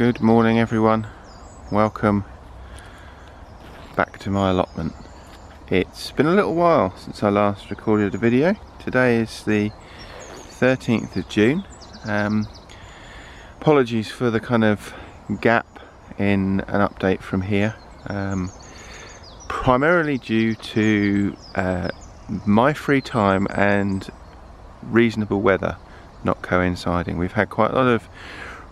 Good morning everyone, welcome back to my allotment. It's been a little while since I last recorded a video. Today is the 13th of June. Apologies for the kind of gap in an update from here, primarily due to my free time and reasonable weather not coinciding. We've had quite a lot of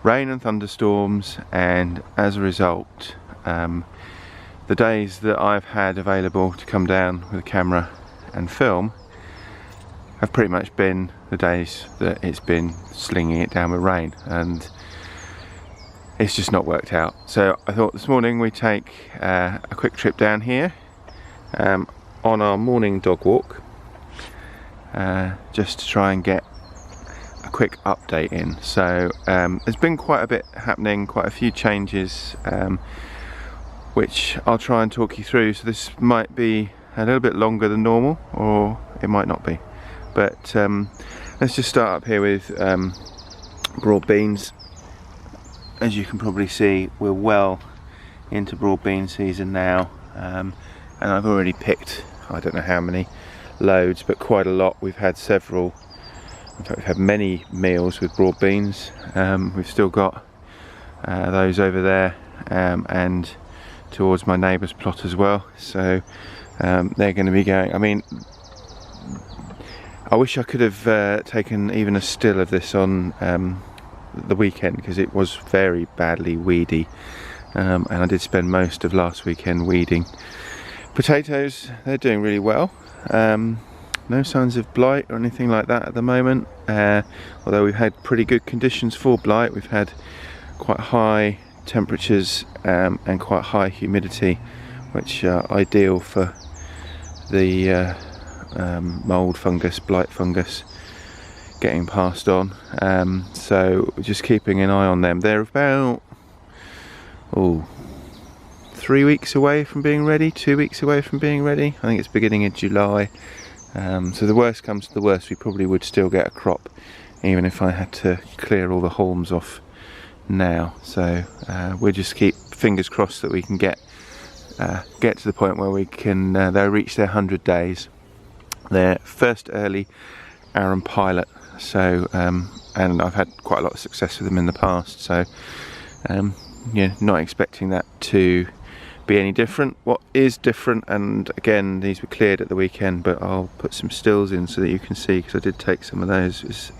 rain and thunderstorms, and as a result the days that I've had available to come down with a camera and film have pretty much been the days that it's been slinging it down with rain, and it's just not worked out. So I thought this morning we'd take a quick trip down here on our morning dog walk, just to try and get a quick update in. So there's been quite a bit happening, quite a few changes, which I'll try and talk you through. So this might be a little bit longer than normal, or it might not be, but let's just start up here with broad beans. As you can probably see, we're well into broad bean season now, and I've already picked, I don't know how many loads, but quite a lot. We've had several, in fact we've had many meals with broad beans. We've still got those over there, and towards my neighbour's plot as well, so they're going to be going. I mean, I wish I could have taken even a still of this on the weekend, because it was very badly weedy, and I did spend most of last weekend weeding. Potatoes, they're doing really well. No signs of blight or anything like that at the moment, although we've had pretty good conditions for blight. We've had quite high temperatures and quite high humidity, which are ideal for the mould fungus, blight fungus getting passed on. So we're just keeping an eye on them. They're about 3 weeks away from being ready, 2 weeks away from being ready. I think it's beginning of July. So the worst comes to the worst, we probably would still get a crop, even if I had to clear all the haulms off now. So we'll just keep fingers crossed that we can get to the point where we can they'll reach their 100 days. Their first early Aran pilot. So and I've had quite a lot of success with them in the past, so yeah, not expecting that to be any different. What is different, and again these were cleared at the weekend, but I'll put some stills in so that you can see, because I did take some of those, is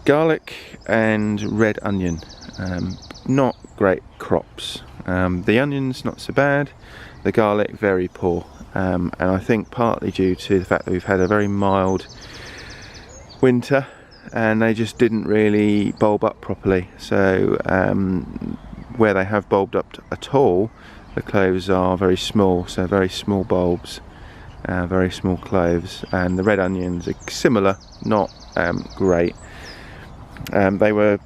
garlic and red onion. Not great crops. The onions not so bad, the garlic very poor, and I think partly due to the fact that we've had a very mild winter and they just didn't really bulb up properly. So where they have bulbed up at all, the cloves are very small, so very small bulbs, very small cloves. And the red onions are similar, not great. They were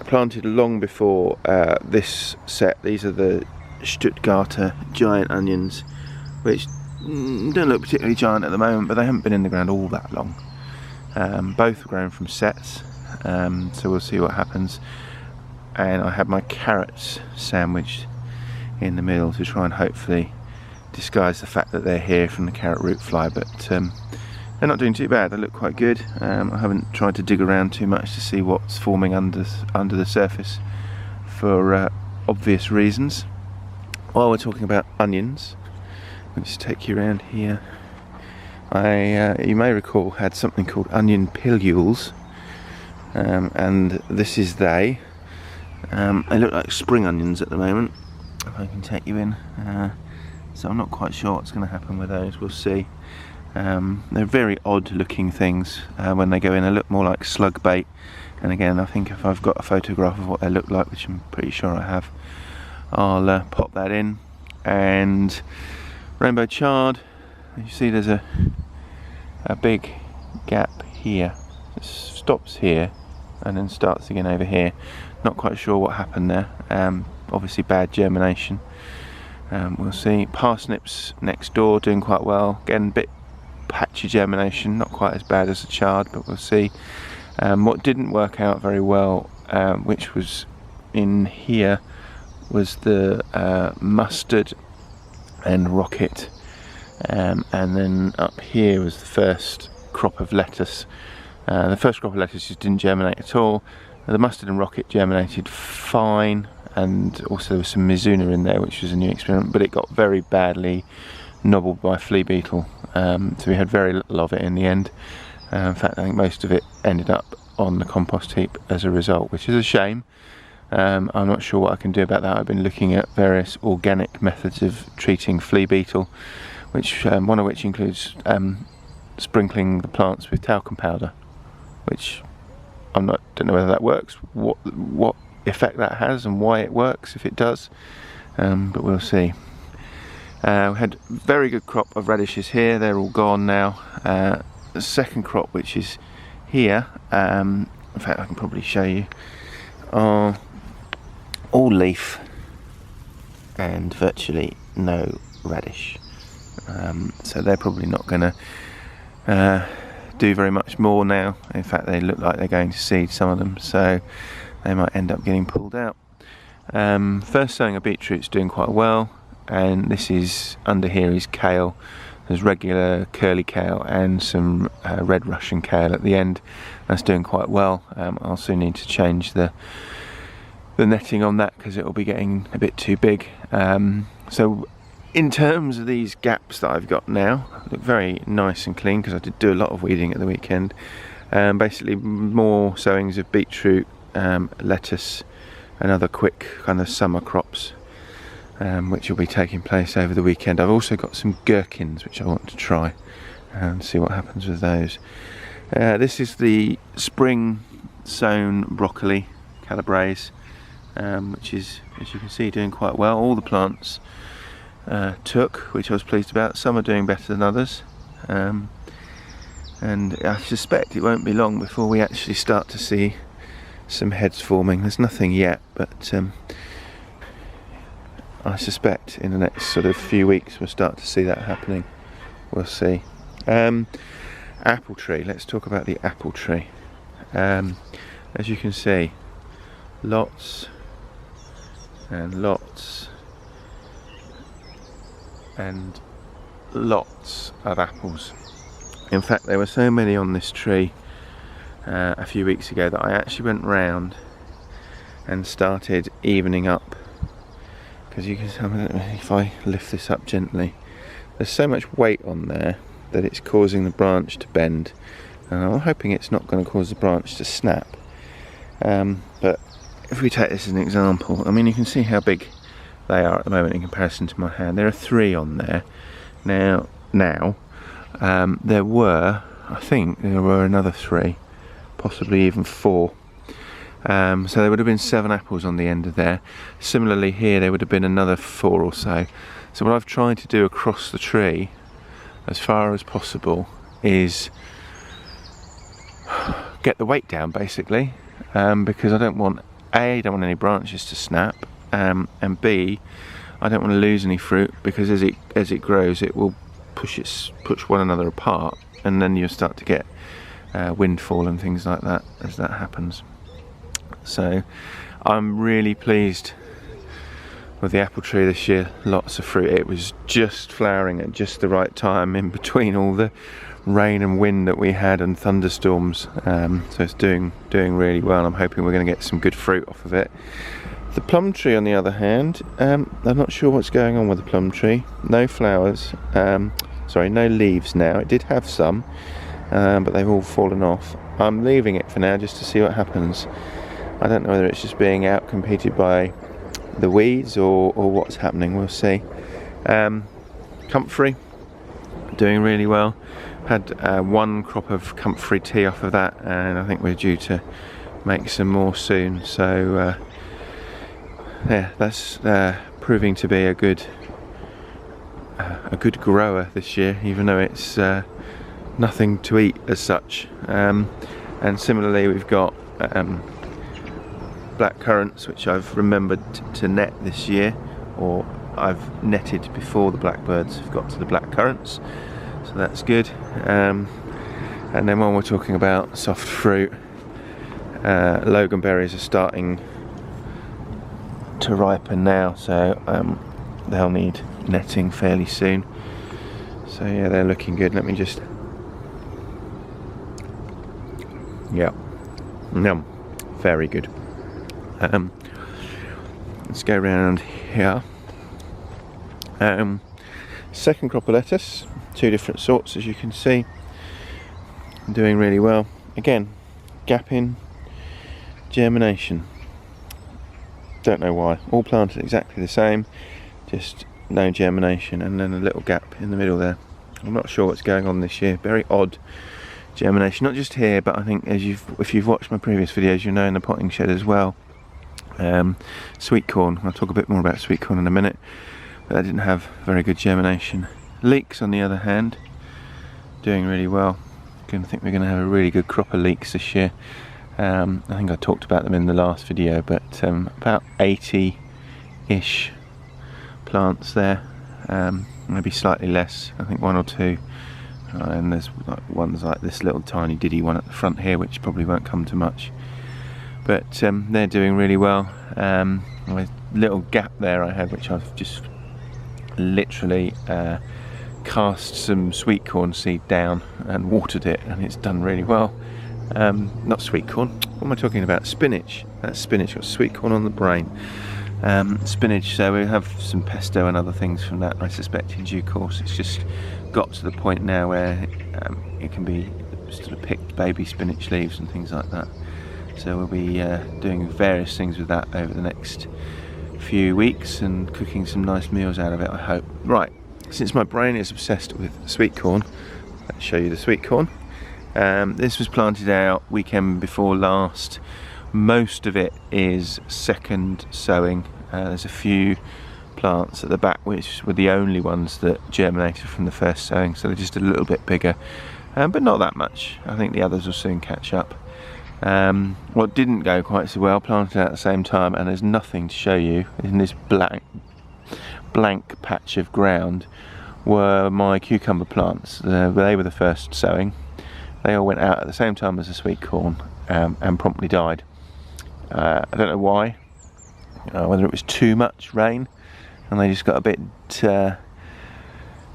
planted long before this set. These are the Stuttgarter giant onions, which don't look particularly giant at the moment, but they haven't been in the ground all that long. Both are grown from sets, so we'll see what happens. And I have my carrots sandwiched in the middle to try and hopefully disguise the fact that they're here from the carrot root fly, but they're not doing too bad. They look quite good. I haven't tried to dig around too much to see what's forming under the surface for obvious reasons. While we're talking about onions, let me just take you around here. You may recall, had something called onion pilules, and this is they. They look like spring onions at the moment, if I can take you in. So I'm not quite sure what's going to happen with those, we'll see. They're very odd looking things when they go in. They look more like slug bait, and again I think if I've got a photograph of what they look like, which I'm pretty sure I have, I'll pop that in. And rainbow chard, you see there's a big gap here. It stops here and then starts again over here. Not quite sure what happened there. Obviously bad germination. We'll see. Parsnips next door doing quite well. Again, a bit patchy germination, not quite as bad as the chard, but we'll see. What didn't work out very well which was in here, was the mustard and rocket, and then up here was the first crop of lettuce. The first crop of lettuce just didn't germinate at all. The mustard and rocket germinated fine, and also there was some Mizuna in there, which was a new experiment, but it got very badly nobbled by flea beetle, so we had very little of it in the end. In fact, I think most of it ended up on the compost heap as a result, which is a shame. I'm not sure what I can do about that. I've been looking at various organic methods of treating flea beetle, which one of which includes sprinkling the plants with talcum powder, which don't know whether that works, what effect that has and why it works if it does, but we'll see. We had a very good crop of radishes here. They're all gone now. The second crop, which is here, in fact I can probably show you, are all leaf and virtually no radish, so they're probably not going to do very much more now. In fact, they look like they're going to seed, some of them, so they might end up getting pulled out. First sowing of beetroot's doing quite well, and this is, under here is kale. There's regular curly kale and some red Russian kale at the end. That's doing quite well. I'll soon need to change the netting on that because it will be getting a bit too big. So in terms of these gaps that I've got now, look very nice and clean because I did do a lot of weeding at the weekend. Basically more sowings of beetroot, lettuce and other quick kind of summer crops, which will be taking place over the weekend. I've also got some gherkins which I want to try and see what happens with those. This is the spring sown broccoli, calabrese, which is, as you can see, doing quite well. All the plants took, which I was pleased about. Some are doing better than others, and I suspect it won't be long before we actually start to see some heads forming. There's nothing yet, but I suspect in the next sort of few weeks we'll start to see that happening. We'll see. Apple tree, let's talk about the apple tree. As you can see, lots and lots and lots of apples. In fact, there were so many on this tree a few weeks ago that I actually went round and started evening up, because you can see, if I lift this up gently, there's so much weight on there that it's causing the branch to bend, and I'm hoping it's not going to cause the branch to snap. But if we take this as an example, I mean, you can see how big they are at the moment in comparison to my hand. There are 3 on there now. There were, I think there were another 3, possibly even 4. So there would have been 7 apples on the end of there. Similarly here, there would have been another 4 or so. So what I've tried to do across the tree, as far as possible, is get the weight down, basically, because I don't want any branches to snap, and B, I don't want to lose any fruit, because as it grows, it will push one another apart, and then you'll start to get windfall and things like that as that happens. So I'm really pleased with the apple tree this year. Lots of fruit. It was just flowering at just the right time in between all the rain and wind that we had and thunderstorms, so it's doing really well. I'm hoping we're going to get some good fruit off of it. The plum tree, on the other hand, I'm not sure what's going on with the plum tree. No flowers, sorry, no leaves now. It did have some, but they've all fallen off. I'm leaving it for now just to see what happens. I don't know whether it's just being out-competed by the weeds or what's happening. We'll see. Comfrey, doing really well. Had 1 crop of comfrey tea off of that, and I think we're due to make some more soon. So yeah, that's proving to be a good grower this year, even though it's nothing to eat as such. And similarly, we've got black currants, which I've remembered to net this year, or I've netted before the blackbirds have got to the black currants, so that's good. And then when we're talking about soft fruit, Loganberries are starting to ripen now, so they'll need netting fairly soon. So yeah, they're looking good. Let me just, yeah, yum, very good. Let's go around here. Second crop of lettuce, 2 different sorts, as you can see, doing really well. Again, gap in germination. Don't know why. All planted exactly the same, just no germination, and then a little gap in the middle there. I'm not sure what's going on this year. Very odd germination, not just here, but I think if you've watched my previous videos, you know in the potting shed as well. Sweet corn. I'll talk a bit more about sweet corn in a minute, but that didn't have very good germination. Leeks, on the other hand, doing really well. I think we're going to have a really good crop of leeks this year. I think I talked about them in the last video, but about 80-ish plants there, maybe slightly less, I think 1 or 2, and there's ones like this little tiny diddy one at the front here, which probably won't come to much, but they're doing really well. A little gap there I had, which I've just literally cast some sweet corn seed down and watered it, and it's done really well. Not sweet corn, what am I talking about? Spinach. That's spinach, got sweet corn on the brain. Spinach, so we have some pesto and other things from that, I suspect, in due course. It's just got to the point now where it can be sort of picked baby spinach leaves and things like that. So we'll be doing various things with that over the next few weeks and cooking some nice meals out of it, I hope. Right, since my brain is obsessed with sweet corn, let's show you the sweet corn. This was planted out weekend before last. Most of it is second sowing. There's a few plants at the back which were the only ones that germinated from the first sowing, so they're just a little bit bigger, but not that much. I think the others will soon catch up. What didn't go quite so well, planted at the same time, and there's nothing to show you in this blank patch of ground, were my cucumber plants. They were the first sowing. They all went out at the same time as the sweet corn and promptly died. I don't know why, whether it was too much rain and they just got a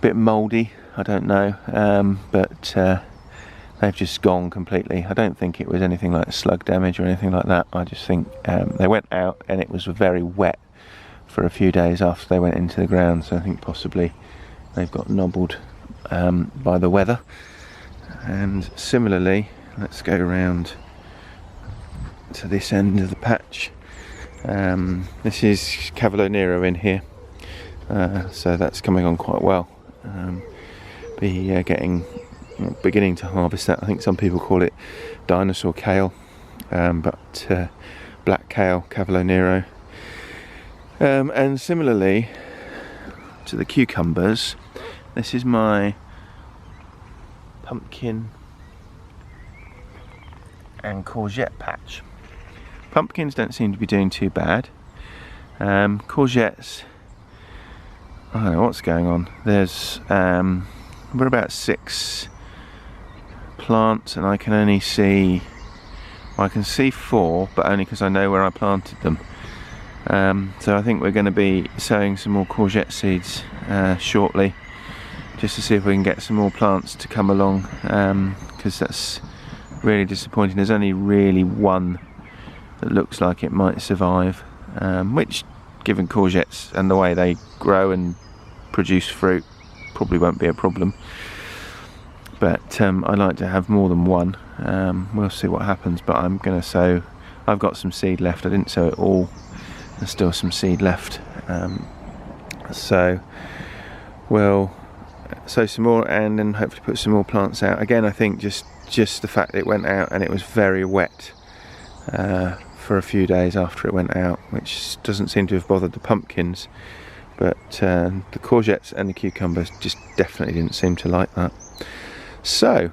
bit mouldy, I don't know, but they've just gone completely. I don't think it was anything like slug damage or anything like that. I just think they went out and it was very wet for a few days after they went into the ground, so I think possibly they've got nobbled by the weather. And similarly, let's go around to this end of the patch. This is Cavolo Nero in here, so that's coming on quite well. Beginning to harvest that. I think some people call it dinosaur kale, but black kale, Cavolo Nero. And similarly to the cucumbers, this is my pumpkin and courgette patch. Pumpkins don't seem to be doing too bad. Courgettes, I don't know what's going on. There's we're about 6 plants, and I can only see, well, I can see 4, but only because I know where I planted them. So I think we're going to be sowing some more courgette seeds shortly, just to see if we can get some more plants to come along, because that's really disappointing. There's only really one that looks like it might survive, which, given courgettes and the way they grow and produce fruit, probably won't be a problem. But I like to have more than one. We'll see what happens, but I'm going to sow. I've got some seed left. I didn't sow it all. There's still some seed left, so we'll sow some more and then hopefully put some more plants out. Again, I think just the fact that it went out and it was very wet for a few days after it went out, which doesn't seem to have bothered the pumpkins, but the courgettes and the cucumbers just definitely didn't seem to like that. So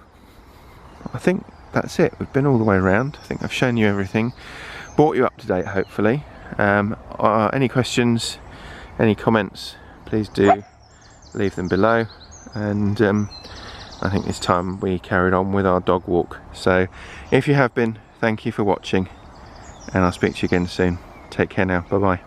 I think that's it. We've been all the way around. I think I've shown you everything, brought you up to date hopefully. Any questions, any comments, please do leave them below. And I think this time we carried on with our dog walk. So if you have been, thank you for watching, and I'll speak to you again soon. Take care now. Bye bye.